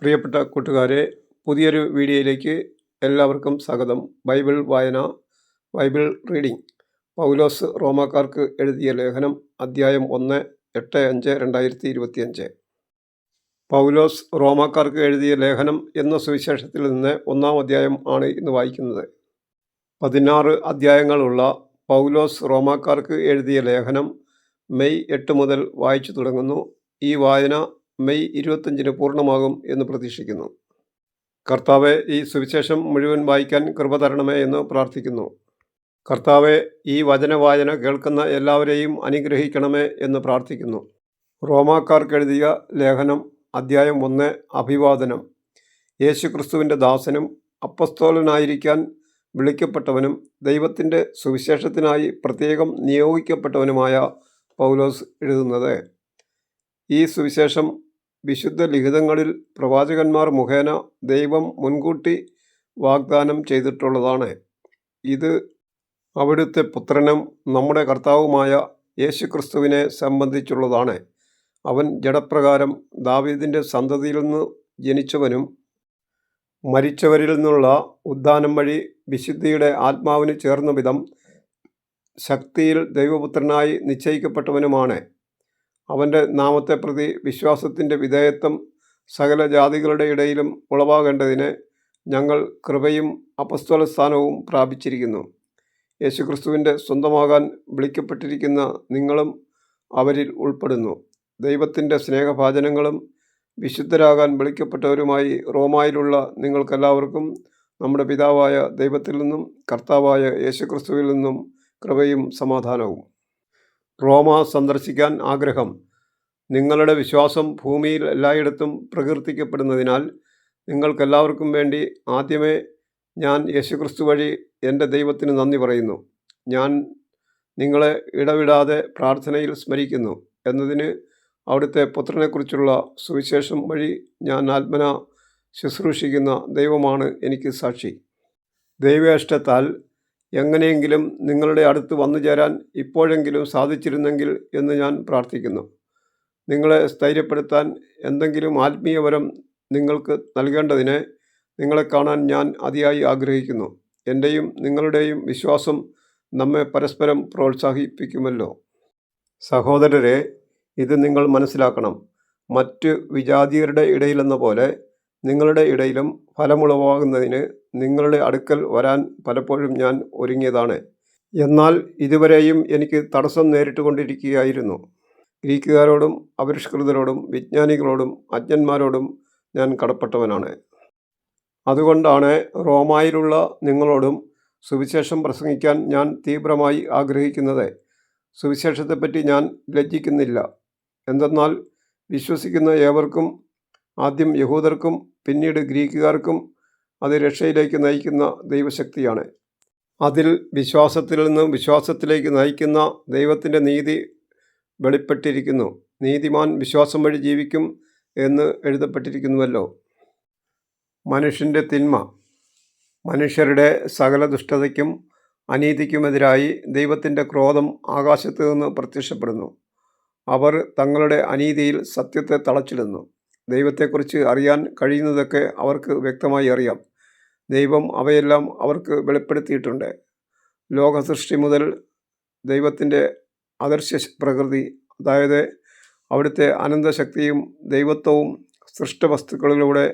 പ്രിയപ്പെട്ട കൂട്ടുകാരെ, പുതിയൊരു വീഡിയോയിലേക്ക് എല്ലാവർക്കും സ്വാഗതം. ബൈബിൾ വായന, ബൈബിൾ റീഡിംഗ്. പൗലോസ് റോമാക്കാർക്ക് എഴുതിയ ലേഖനം, അദ്ധ്യായം 1, 8-5-2025. പൗലോസ് റോമാക്കാർക്ക് എഴുതിയ ലേഖനം എന്ന സുവിശേഷത്തിൽ നിന്ന് 1-ാം അധ്യായം ആണ് ഇന്ന് വായിക്കുന്നത്. 16 അധ്യായങ്ങളുള്ള പൗലോസ് റോമാക്കാർക്ക് എഴുതിയ ലേഖനം മെയ് 8 മുതൽ വായിച്ചു തുടങ്ങുന്നു. ഈ വായന മെയ് 25-ന് പൂർണ്ണമാകും എന്ന് പ്രതീക്ഷിക്കുന്നു. കർത്താവെ, ഈ സുവിശേഷം മുഴുവൻ വായിക്കാൻ കൃപ തരണമേ എന്ന് പ്രാർത്ഥിക്കുന്നു. കർത്താവെ, ഈ വചനവായന കേൾക്കുന്ന എല്ലാവരെയും അനുഗ്രഹിക്കണമേ എന്ന് പ്രാർത്ഥിക്കുന്നു. റോമാക്കാർക്കെഴുതിയ ലേഖനം, അദ്ധ്യായം 1. അഭിവാദനം. യേശുക്രിസ്തുവിൻ്റെ ദാസനും അപ്പസ്തോലനായിരിക്കാൻ വിളിക്കപ്പെട്ടവനും ദൈവത്തിൻ്റെ സുവിശേഷത്തിനായി പ്രത്യേകം നിയോഗിക്കപ്പെട്ടവനുമായ പൗലോസ് എഴുതുന്നത്. ഈ സുവിശേഷം വിശുദ്ധ ലിഖിതങ്ങളിൽ പ്രവാചകന്മാർ മുഖേന ദൈവം മുൻകൂട്ടി വാഗ്ദാനം ചെയ്തിട്ടുള്ളതാണ്. ഇത് അവിടുത്തെ പുത്രനും നമ്മുടെ കർത്താവുമായ യേശുക്രിസ്തുവിനെ സംബന്ധിച്ചുള്ളതാണ്. അവൻ ജഡപ്രകാരം ദാവീദിൻ്റെ സന്തതിയിൽ നിന്ന് ജനിച്ചവനും മരിച്ചവരിൽ നിന്നുള്ള ഉദ്ധാനം വഴി വിശുദ്ധിയുടെ ആത്മാവിന് ചേർന്ന വിധം ശക്തിയിൽ ദൈവപുത്രനായി നിശ്ചയിക്കപ്പെട്ടവനുമാണ്. അവൻ്റെ നാമത്തെ പ്രതി വിശ്വാസത്തിൻ്റെ വിധേയത്വം സകല ജാതികളുടെ ഇടയിലും ഉളവാകേണ്ടതിന് ഞങ്ങൾ കൃപയും അപ്പസ്തോലസ്ഥാനവും പ്രാപിച്ചിരിക്കുന്നു. യേശുക്രിസ്തുവിൻ്റെ സ്വന്തമാകാൻ വിളിക്കപ്പെട്ടിരിക്കുന്ന നിങ്ങളും അവരിൽ ഉൾപ്പെടുന്നു. ദൈവത്തിൻ്റെ സ്നേഹഭാജനങ്ങളും വിശുദ്ധരാകാൻ വിളിക്കപ്പെട്ടവരുമായി റോമായിലുള്ള നിങ്ങൾക്കെല്ലാവർക്കും നമ്മുടെ പിതാവായ ദൈവത്തിൽ നിന്നും കർത്താവായ യേശുക്രിസ്തുവിൽ നിന്നും കൃപയും സമാധാനവും. റോമ സന്ദർശിക്കാൻ ആഗ്രഹം. നിങ്ങളുടെ വിശ്വാസം ഭൂമിയിൽ എല്ലായിടത്തും പ്രകീർത്തിക്കപ്പെടുന്നതിനാൽ നിങ്ങൾക്കെല്ലാവർക്കും വേണ്ടി ആദ്യമേ ഞാൻ യേശുക്രിസ്തു വഴി എൻ്റെ ദൈവത്തിന് നന്ദി പറയുന്നു. ഞാൻ നിങ്ങളെ ഇടവിടാതെ പ്രാർത്ഥനയിൽ സ്മരിക്കുന്നു എന്നതിന് അവിടുത്തെ പുത്രനെക്കുറിച്ചുള്ള സുവിശേഷം വഴി ഞാൻ ആത്മന ശുശ്രൂഷിക്കുന്ന ദൈവമാണ് എനിക്ക് സാക്ഷി. ദൈവേഷ്ടത്താൽ എങ്ങനെയെങ്കിലും നിങ്ങളുടെ അടുത്ത് വന്നു ചേരാൻ ഇപ്പോഴെങ്കിലും സാധിച്ചിരുന്നെങ്കിൽ എന്ന് ഞാൻ പ്രാർത്ഥിക്കുന്നു. നിങ്ങളെ സ്ഥൈര്യപ്പെടുത്താൻ എന്തെങ്കിലും ആത്മീയവരം നിങ്ങൾക്ക് നൽകേണ്ടതിന് നിങ്ങളെ കാണാൻ ഞാൻ അതിയായി ആഗ്രഹിക്കുന്നു. എൻ്റെയും നിങ്ങളുടെയും വിശ്വാസം നമ്മെ പരസ്പരം പ്രോത്സാഹിപ്പിക്കുമല്ലോ. സഹോദരരെ, ഇത് നിങ്ങൾ മനസ്സിലാക്കണം. മറ്റ് വിജാതിയരുടെ ഇടയിലെന്ന പോലെ നിങ്ങളുടെ ഇടയിലും ഫലമുളവാകുന്നതിന് നിങ്ങളുടെ അടുക്കൽ വരാൻ പലപ്പോഴും ഞാൻ ഒരുങ്ങിയതാണ്. എന്നാൽ ഇതുവരെയും എനിക്ക് തടസ്സം നേരിട്ടുകൊണ്ടിരിക്കുകയായിരുന്നു. ഗ്രീക്കുകാരോടും അപരിഷ്കൃതരോടും വിജ്ഞാനികളോടും അജ്ഞന്മാരോടും ഞാൻ കടപ്പെട്ടവനാണ്. അതുകൊണ്ടാണ് റോമായിലുള്ള നിങ്ങളോടും സുവിശേഷം പ്രസംഗിക്കാൻ ഞാൻ തീവ്രമായി ആഗ്രഹിക്കുന്നത്. സുവിശേഷത്തെപ്പറ്റി ഞാൻ ലജ്ജിക്കുന്നില്ല. എന്തെന്നാൽ വിശ്വസിക്കുന്ന ഏവർക്കും, ആദ്യം യഹൂദർക്കും പിന്നീട് ഗ്രീക്കുകാർക്കും അത് രക്ഷയിലേക്ക് നയിക്കുന്ന ദൈവശക്തിയാണ്. അതിൽ വിശ്വാസത്തിൽ നിന്ന് വിശ്വാസത്തിലേക്ക് നയിക്കുന്ന ദൈവത്തിൻ്റെ നീതി വെളിപ്പെട്ടിരിക്കുന്നു. നീതിമാൻ വിശ്വാസം വഴി ജീവിക്കും എന്ന് എഴുതപ്പെട്ടിരിക്കുന്നുവല്ലോ. മനുഷ്യൻ്റെ തിന്മ. മനുഷ്യരുടെ സകല ദുഷ്ടതയ്ക്കും അനീതിക്കുമെതിരായി ദൈവത്തിൻ്റെ ക്രോധം ആകാശത്ത് നിന്ന് പ്രത്യക്ഷപ്പെടുന്നു. അവർ തങ്ങളുടെ അനീതിയിൽ സത്യത്തെ തളച്ചിടുന്നു. ദൈവത്തെക്കുറിച്ച് അറിയാൻ കഴിയുന്നതൊക്കെ അവർക്ക് വ്യക്തമായി അറിയാം. ദൈവം അവയെല്ലാം അവർക്ക് വെളിപ്പെടുത്തിയിട്ടുണ്ട്. ലോകസൃഷ്ടി മുതൽ ദൈവത്തിൻ്റെ അദൃശ്യ പ്രകൃതി, അതായത് അവിടുത്തെ അനന്തശക്തിയും ദൈവത്വവും സൃഷ്ടവസ്തുക്കളിലൂടെ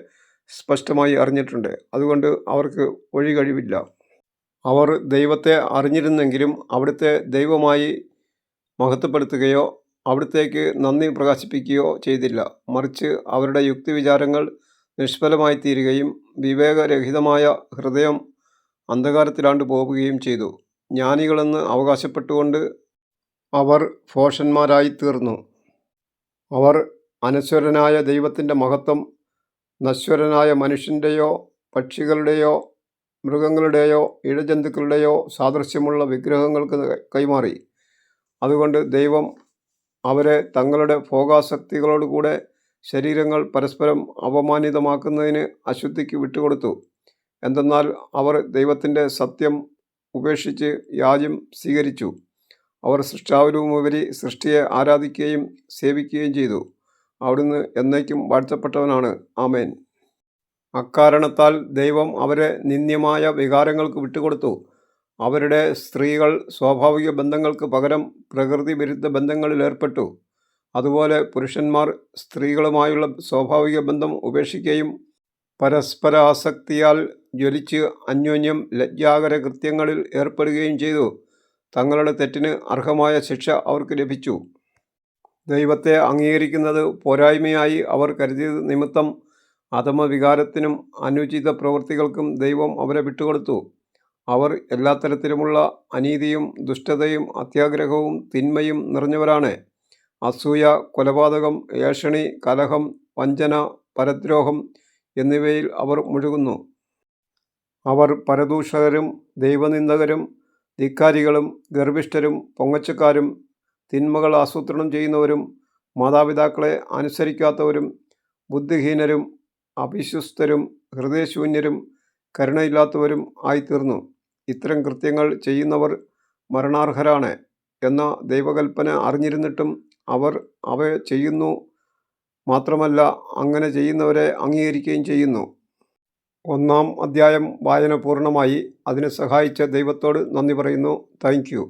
സ്പഷ്ടമായി അറിഞ്ഞിട്ടുണ്ട്. അതുകൊണ്ട് അവർക്ക് ഒഴികഴിവില്ല. അവർ ദൈവത്തെ അറിഞ്ഞിരുന്നെങ്കിലും അവിടുത്തെ ദൈവമായി മഹത്വപ്പെടുത്തുകയോ അവിടുത്തേക്ക് നന്ദി പ്രകാശിപ്പിക്കുകയോ ചെയ്തില്ല. മറിച്ച് അവരുടെ യുക്തിവിചാരങ്ങൾ നിഷ്ഫലമായി തീരുകയും വിവേകരഹിതമായ ഹൃദയം അന്ധകാരത്തിലാണ്ട് പോവുകയും ചെയ്തു. ജ്ഞാനികളെന്ന് അവകാശപ്പെട്ടുകൊണ്ട് അവർ ഭോഷന്മാരായി തീർന്നു. അവർ അനശ്വരനായ ദൈവത്തിൻ്റെ മഹത്വം നശ്വരനായ മനുഷ്യൻ്റെയോ പക്ഷികളുടെയോ മൃഗങ്ങളുടെയോ ഇഴജന്തുക്കളുടെയോ സാദൃശ്യമുള്ള വിഗ്രഹങ്ങൾക്ക് കൈമാറി. അതുകൊണ്ട് ദൈവം അവരെ തങ്ങളുടെ ഭോഗാസക്തികളോടുകൂടെ ശരീരങ്ങൾ പരസ്പരം അപമാനിതമാക്കുന്നതിന് അശുദ്ധിക്ക് വിട്ടുകൊടുത്തു. എന്തെന്നാൽ അവർ ദൈവത്തിൻ്റെ സത്യം ഉപേക്ഷിച്ച് വ്യാജം സ്വീകരിച്ചു. അവർ സൃഷ്ടാവിലുമുപരി സൃഷ്ടിയെ ആരാധിക്കുകയും സേവിക്കുകയും ചെയ്തു. അവിടുന്ന് എന്നേക്കും വാഴ്ത്തപ്പെട്ടവനാണ്. ആമേൻ. അക്കാരണത്താൽ ദൈവം അവരെ നിന്ദ്യമായ വികാരങ്ങൾക്ക് വിട്ടുകൊടുത്തു. അവരുടെ സ്ത്രീകൾ സ്വാഭാവിക ബന്ധങ്ങൾക്ക് പകരം പ്രകൃതിവിരുദ്ധ ബന്ധങ്ങളിൽ ഏർപ്പെട്ടു. അതുപോലെ പുരുഷന്മാർ സ്ത്രീകളുമായുള്ള സ്വാഭാവിക ബന്ധം ഉപേക്ഷിക്കുകയും പരസ്പരാസക്തിയാൽ ജ്വലിച്ച് അന്യോന്യം ലജ്ജാകര കൃത്യങ്ങളിൽ ഏർപ്പെടുകയും ചെയ്തു. തങ്ങളുടെ തെറ്റിന് അർഹമായ ശിക്ഷ അവർക്ക് ലഭിച്ചു. ദൈവത്തെ അംഗീകരിക്കുന്നത് പോരായ്മയായി അവർ കരുതിയത് നിമിത്തം അധമവികാരത്തിനും അനുചിത പ്രവൃത്തികൾക്കും ദൈവം അവരെ വിട്ടുകൊടുത്തു. അവർ എല്ലാ തരത്തിലുമുള്ള അനീതിയും ദുഷ്ടതയും അത്യാഗ്രഹവും തിന്മയും നിറഞ്ഞവരാണ്. അസൂയ, കൊലപാതകം, ഏഷണി, കലഹം, വഞ്ചന, പരദ്രോഹം എന്നിവയിൽ അവർ മുഴുകുന്നു. അവർ പരദൂഷകരും ദൈവനിന്ദകരും ധിക്കാരികളും ഗർവിഷ്ഠരും പൊങ്ങച്ചക്കാരും തിന്മകൾ ആസൂത്രണം ചെയ്യുന്നവരും മാതാപിതാക്കളെ അനുസരിക്കാത്തവരും ബുദ്ധിഹീനരും അവിശ്വസ്തരും ഹൃദയശൂന്യരും കരുണയില്ലാത്തവരും ആയിത്തീർന്നു. ഇത്തരം കൃത്യങ്ങൾ ചെയ്യുന്നവർ മരണാർഹരാണ് എന്ന ദൈവകൽപ്പന അറിഞ്ഞിരുന്നിട്ടും അവർ അവ ചെയ്യുന്നു. മാത്രമല്ല, അങ്ങനെ ചെയ്യുന്നവരെ അംഗീകരിക്കുകയും ചെയ്യുന്നു. 1-ാം അധ്യായം വായന പൂർണ്ണമായി. അതിനെ സഹായിച്ച ദൈവത്തോട് നന്ദി പറയുന്നു. Thank you.